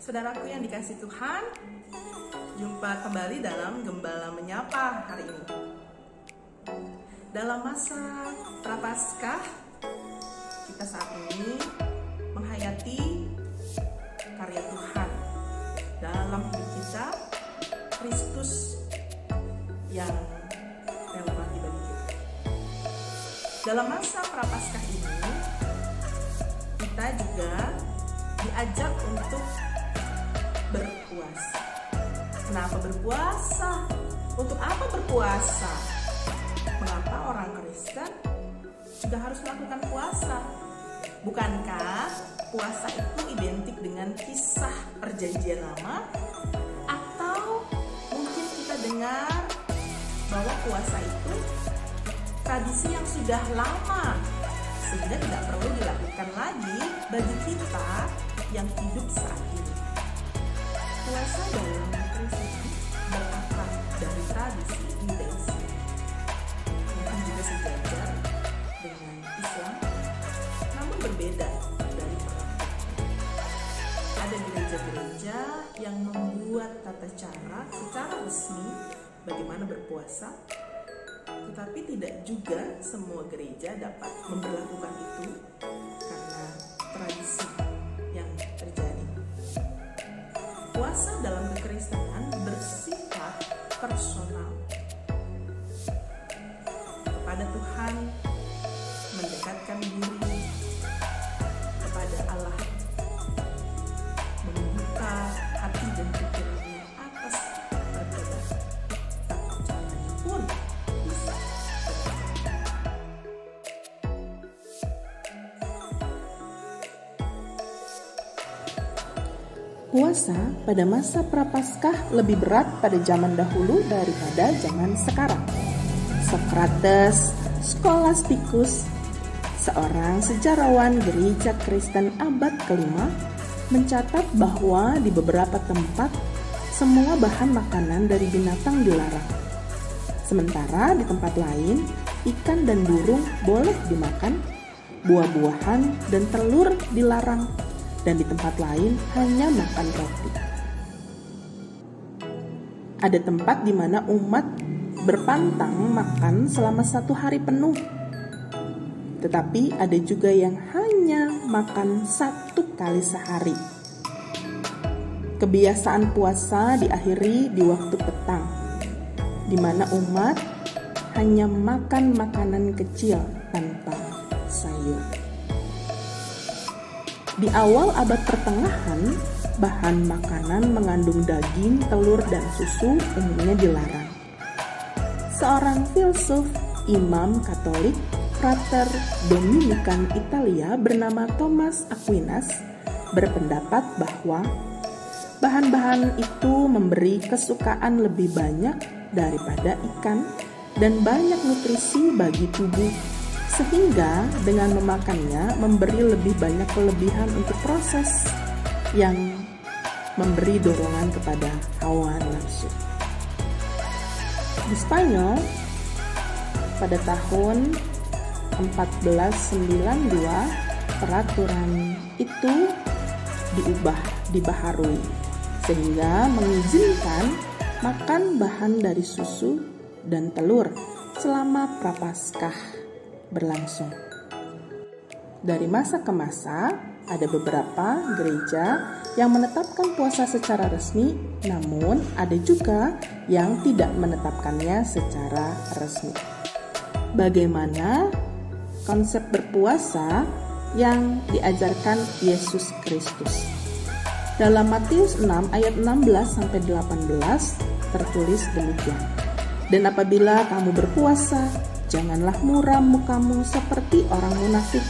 Saudaraku yang dikasih Tuhan, jumpa kembali dalam Gembala Menyapa hari ini. Dalam masa Prapaskah, kita saat ini menghayati karya Tuhan dalam hidup kita, Kristus yang relevan bagi kita. Dalam masa Prapaskah ini, kita juga diajak untuk berpuasa. Kenapa berpuasa? Untuk apa berpuasa? Mengapa orang Kristen juga harus melakukan puasa? Bukankah puasa itu identik dengan kisah perjanjian lama? Atau mungkin kita dengar bahwa puasa itu tradisi yang sudah lama, sehingga tidak perlu dilakukan lagi bagi kita yang hidup saat ini. Puasa dalam Kristen berakar dari tradisi Yudais, mungkin juga sejajar dengan Islam, namun berbeda dari perlakuan. Ada gereja-gereja yang membuat tata cara secara resmi bagaimana berpuasa, tetapi tidak juga semua gereja dapat memberlakukan itu karena tradisi yang terjadi. Puasa dalam kekristenan bersifat personal. Kepada Tuhan, mendekatkan diri kepada Allah, membuka hati dan pikirannya atas perbedaan. Tata caranya pun bisa berbeda. Puasa pada masa Prapaskah lebih berat pada zaman dahulu daripada zaman sekarang. Sokrates Scholasticus, seorang sejarawan gereja Kristen abad ke-5, mencatat bahwa di beberapa tempat semua bahan makanan dari binatang dilarang. Sementara di tempat lain, ikan dan burung boleh dimakan, buah-buahan dan telur dilarang, dan di tempat lain hanya makan roti. Ada tempat di mana umat berpantang makan selama 1 hari penuh. Tetapi ada juga yang hanya makan 1 kali sehari. Kebiasaan puasa diakhiri di waktu petang, di mana umat hanya makan makanan kecil tanpa sayur. Di awal abad pertengahan, bahan makanan mengandung daging, telur, dan susu umumnya dilarang. Seorang filsuf Imam Katolik Frater Dominikan Italia bernama Thomas Aquinas berpendapat bahwa bahan-bahan itu memberi kesukaan lebih banyak daripada ikan dan banyak nutrisi bagi tubuh, sehingga dengan memakannya memberi lebih banyak kelebihan untuk proses yang memberi dorongan kepada hawa nafsu. Di Spanyol, pada tahun 1492, peraturan itu dibaharui, sehingga mengizinkan makan bahan dari susu dan telur selama Prapaskah berlangsung. Dari masa ke masa, ada beberapa gereja yang menetapkan puasa secara resmi, namun ada juga yang tidak menetapkannya secara resmi. Bagaimana konsep berpuasa yang diajarkan Yesus Kristus? Dalam Matius 6 ayat 16-18 tertulis demikian. Dan apabila kamu berpuasa, janganlah muram mukamu seperti orang munafik.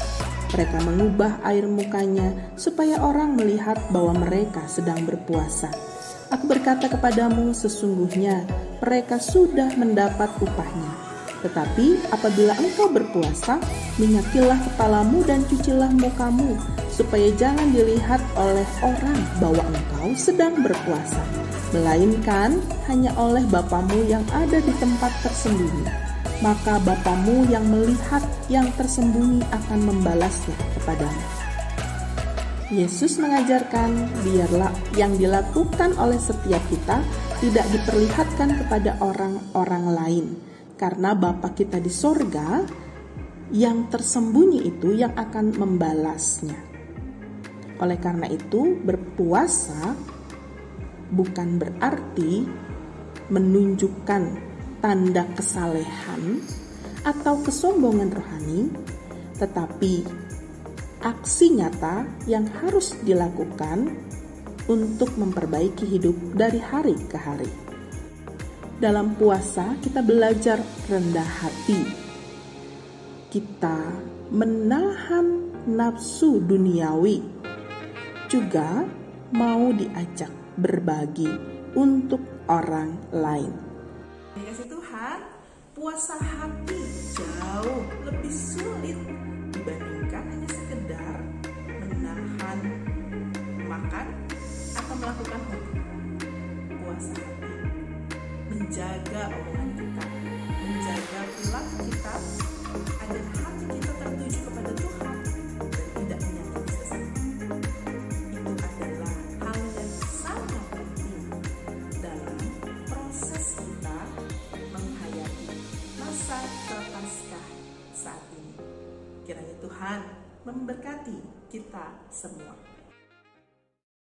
Mereka mengubah air mukanya supaya orang melihat bahwa mereka sedang berpuasa. Aku berkata kepadamu, sesungguhnya mereka sudah mendapat upahnya. Tetapi apabila engkau berpuasa, minyakilah kepalamu dan cucilah mukamu, supaya jangan dilihat oleh orang bahwa engkau sedang berpuasa, melainkan hanya oleh Bapamu yang ada di tempat tersembunyi. Maka Bapamu yang melihat yang tersembunyi akan membalasnya kepadamu. Yesus mengajarkan biarlah yang dilakukan oleh setiap kita tidak diperlihatkan kepada orang-orang lain, karena Bapa kita di sorga yang tersembunyi itu yang akan membalasnya. Oleh karena itu, berpuasa bukan berarti menunjukkan tanda kesalehan atau kesombongan rohani, tetapi aksi nyata yang harus dilakukan untuk memperbaiki hidup dari hari ke hari. Dalam puasa kita belajar rendah hati. Kita menahan nafsu duniawi. Juga mau diajak berbagi untuk orang lain. Dikasih Tuhan, puasa hati jauh lebih sulit dibandingkan hanya sekedar menahan makan atau melakukan hobi. Puasa hati menjaga omongan kita, menjaga perilaku kita agar hati kita tertuju kepada Tuhan dan tidak menyakiti sesama. Itu adalah hal yang sangat penting dalam proses kita menghayati masa Prapaskah saat ini. Kiranya Tuhan memberkati kita semua.